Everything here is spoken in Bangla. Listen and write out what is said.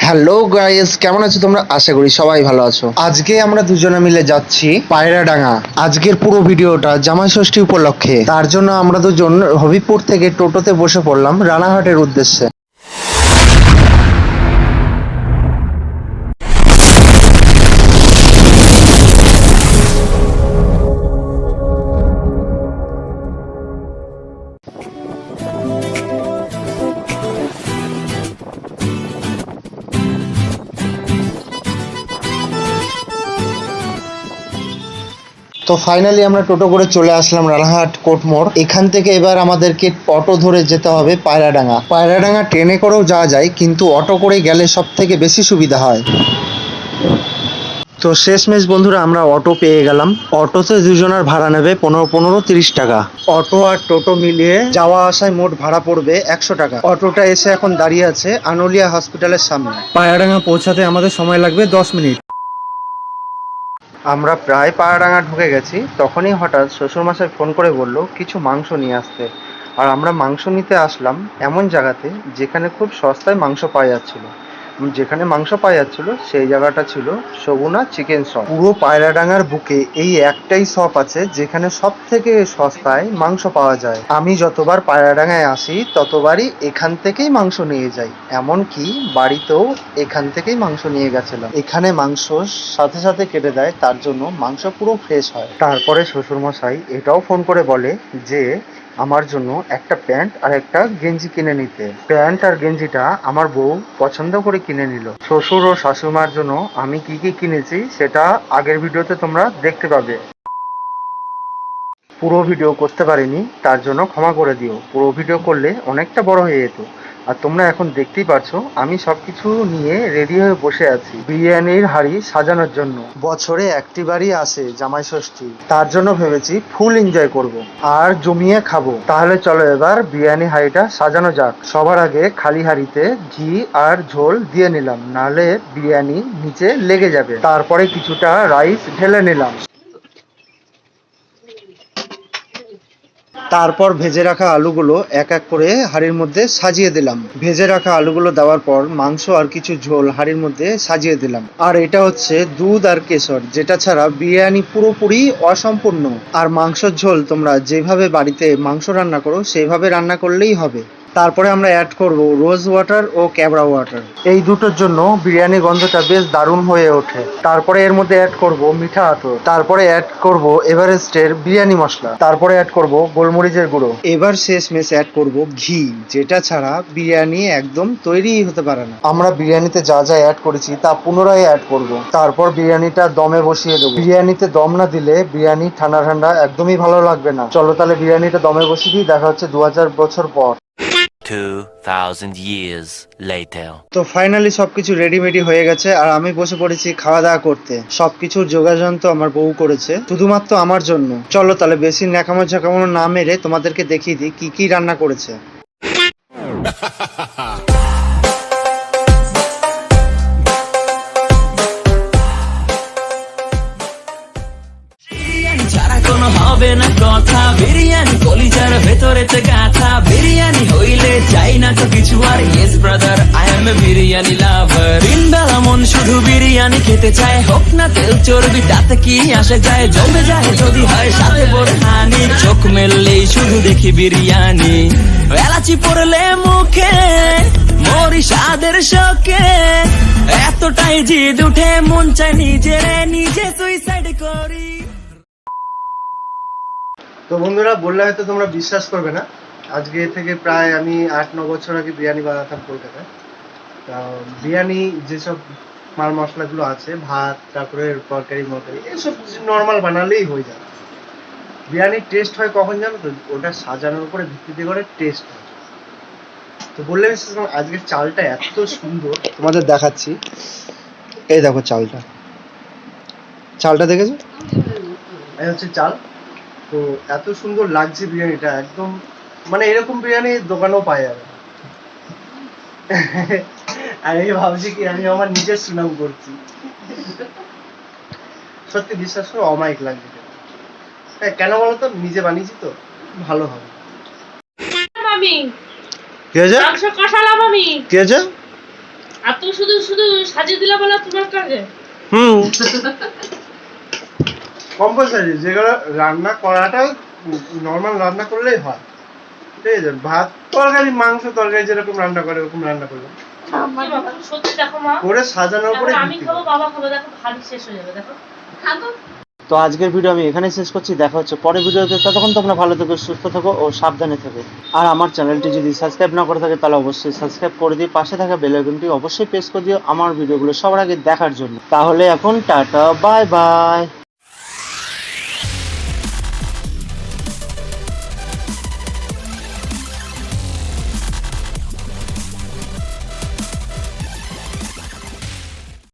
হ্যালো গাইস, কেমন আছো তোমরা? আশা করি সবাই ভালো আছো। আজকে আমরা দুজনে মিলে যাচ্ছি পায়রাডাঙ্গা। আজকের পুরো ভিডিওটা জামাই ষষ্ঠী উপলক্ষে, তার জন্য আমরা দুজন হবিপুর থেকে টোটোতে বসে পড়লাম রানাঘাটের উদ্দেশ্যে। তো ফাইনালি আমরা টোটো করে চলে আসলাম রানাঘাট কোটমোড়। এখান থেকে এবার আমাদেরকে অটো ধরে যেতে হবে পায়রাডাঙ্গা। পায়রাডাঙ্গা ট্রেনে করেও যাওয়া যায়, কিন্তু অটো করে গেলে সব থেকে বেশি সুবিধা হয়। তো শেষমেশ বন্ধুরা আমরা অটো পেয়ে গেলাম। অটোতে দুজনের ভাড়া নেবে 15-30 টাকা। অটো আর টোটো মিলিয়ে যাওয়া আসায় মোট ভাড়া পড়বে 100 টাকা। অটোটা এসে এখন দাঁড়িয়ে আছে আনোলিয়া হসপিটালের সামনে। পায়রাডাঙ্গা পৌঁছাতে আমাদের সময় লাগবে 10 মিনিট। আমরা প্রায় পায়রাডাঙ্গা ঢুকে গেছি, তখনই হঠাৎ শ্বশুরমশাই ফোন করে বলল কিছু মাংস নিয়ে আসতে। আর আমরা মাংস নিতে আসলাম এমন জায়গাতে যেখানে খুব সস্তায় মাংস পাওয়া যাচ্ছিল। যেখানে মাংস পাওয়া যাচ্ছিল সেই জায়গাটা ছিল সগুনা চিকেন শপ। পুরো পায়রাডাঙ্গার বুকে এই একটাই শপ আছে যেখানে সব থেকে সস্তায় মাংস পাওয়া যায়। আমি যতবার পায়রাডাঙ্গায় আসি ততবারই এখান থেকেই মাংস নিয়ে যাই, এমনকি বাড়িতেও এখান থেকেই মাংস নিয়ে গেছিলাম। এখানে মাংস সাথে সাথে কেটে দেয়, তার জন্য মাংস পুরো ফ্রেশ হয়। তারপরে শ্বশুরমশাই এটাও ফোন করে বলে যে আমার জন্য একটা প্যান্ট আর একটা গেঞ্জি কিনে নিতে। প্যান্ট আর গেঞ্জিটা আমার বউ পছন্দ করে কিনে নিল। শ্বশুর ও শাশুড়িমার জন্য আমি কি কি কিনেছি সেটা আগের ভিডিওতে তোমরা দেখতে পাবে। পুরো ভিডিও করতে পারিনি, তার জন্য ক্ষমা করে দিও। পুরো ভিডিও করলে অনেকটা বড় হয়ে যেত। আর তোমরা এখন দেখতেই পাচ্ছো আমি সবকিছু নিয়ে রেডি হয়ে বসে আছি বিরিয়ানির হাঁড়ি সাজানোর জন্য। বছরে একটি বারই আসে জামাই ষষ্ঠী, তার জন্য ভেবেছি ফুল এনজয় করব আর জমিয়ে খাবো। তাহলে চলো এবার বিরিয়ানি হাঁড়িটা সাজানো যাক। সবার আগে খালি হাঁড়িতে ঘি আর ঝোল দিয়ে নিলাম, নাহলে বিরিয়ানি নিচে লেগে যাবে। তারপরে কিছুটা রাইস ঢেলে নিলাম। তারপর ভেজে রাখা আলুগুলো এক এক করে হাঁড়ির মধ্যে সাজিয়ে দিলাম। ভেজে রাখা আলুগুলো দেওয়ার পর মাংস আর কিছু ঝোল হাঁড়ির মধ্যে সাজিয়ে দিলাম। আর এটা হচ্ছে দুধ আর কেশর, যেটা ছাড়া বিরিয়ানি পুরোপুরি অসম্পূর্ণ। আর মাংসর ঝোল তোমরা যেভাবে বাড়িতে মাংস রান্না করো সেইভাবে রান্না করলেই হবে। তারপরে আমরা অ্যাড করব রোজ ওয়াটার ও ক্যাবড়া ওয়াটার। এই দুটোর জন্য বিরিয়ানি গন্ধটা বেশ দারুণ হয়ে ওঠে। তারপরে এর মধ্যে অ্যাড করব মিঠা আতর। তারপরে অ্যাড করব এভারেস্টের বিরিয়ানি মশলা। তারপরে অ্যাড করব গোলমরিচের গুঁড়ো। এবার শেষমেশ অ্যাড করব ঘি, যেটা ছাড়া বিরিয়ানি একদম তৈরিই হতে পারে না। আমরা বিরিয়ানিতে যা যা অ্যাড করেছি তা পুনরায় অ্যাড করব। তারপর বিরিয়ানিটা দমে বসিয়ে দেবো। বিরিয়ানিতে দম না দিলে বিরিয়ানি ঠান্ডা ঠান্ডা একদমই ভালো লাগবে না। চলো তাহলে বিরিয়ানিটা দমে বসিয়ে দিই। দেখা হচ্ছে 2000 বছর পর। 2000 years later. তো ফাইনালি সবকিছু রেডিমেডি হয়ে গেছে আর আমি বসে পড়েছি খাওয়া দাওয়া করতে। সবকিছুর যোগাযোগ তো আমার বউ করেছে শুধুমাত্র আমার জন্য। চলো তাহলে বেশি ন্যাকামো ঝাকামো না মেরে তোমাদেরকে দেখিয়ে দিই কি কি রান্না করেছে। ছাড়া কোনো হবে না কথা, বিরিয়ানি কলিজার ভেতরেতে গাথা। বিরিয়ানি হইলে চাই না তো কিছু আর। Yes brother, I M A biryani লাভার। দিন বেলা মন শুধু বিরিয়ানি খেতে চায়, হোক না তেল চর্বি তাতে কি আসে যায়। জমে যায় যদি হয় সাথে বোরহানি, চোখ মেললেই শুধু দেখি বিরিয়ানি। এলাচি পড়লে মুখে মরি স্বাদের শোকে, এতটাই জিদ উঠে মন চায় নিজে সুইসাইড করি। তো বন্ধুরা, বললে হয়তো তোমরা বিশ্বাস করবে না, আজকে থেকে প্রায় আমি 8-9 বছর আগে বিরিয়ানি বানাতাম কলকাতায়। তা বিরিয়ানি যেসব মাল মশলাগুলো আছে, ভাত, তারপরে তরকারি মরকারি এসব নর্মাল বানালেই হয়ে যায়। বিরিয়ানির টেস্ট হয় কখন জানো তো? ওটা সাজানোর উপরে ভিত্তি করে টেস্ট হয়। তো বললে বিশ্বাস করো, আজকের চালটা এত সুন্দর তোমাদের দেখাচ্ছি। এই দেখো চালটা, চালটা দেখেছো? এই হচ্ছে চাল। তো এত সুন্দর লাগছে বিরিয়ানিটা, একদম মানে এরকম বিরিয়ানি দোকানেও পাওয়া যাবে। আর আমি ভাবছি কি আমি আমার নিজের সুনাম করছি। সত্যি বিশ্বাস করো, অমায়িক লাগছে। হ্যাঁ, কেন বলতো? নিজে বানিয়েছি তো, ভালো হবে। মামি কি হয়েছে? মাংস কষালাম আমি। কি হয়েছে? আর তুমি শুধু শুধু সাজিয়ে দিলা বলে তোমার কাছে কম্পালসারি যেগুলো রান্না করাটা নর্মাল রান্না করলেই হয়, ঠিক আছে? ভাত তরকারি মাংস তরকারি যেরকম রান্না করে ওরকম রান্না করবে সত্যি দেখো মা, করে সাজানোর পরে আমি খাবো বাবা খাবো, দেখো ভাত শেষ হয়ে যাবে। দেখো তো আজকের ভিডিও আমি এখানে শেষ করছি, দেখা হচ্ছে পরের ভিডিওতে। ততক্ষণ তোমরা ভালো থেকো, সুস্থ থেকো ও সাবধানে থেকো। আর আমার চ্যানেলটি যদি সাবস্ক্রাইব না করে থাকে তাহলে অবশ্যই সাবস্ক্রাইব করে দিও, পাশে থাকা বেল আইকনটি অবশ্যই প্রেস করে দিও আমার ভিডিওগুলো সবার আগে দেখার জন্য। তাহলে এখন টাটা বাই বাই।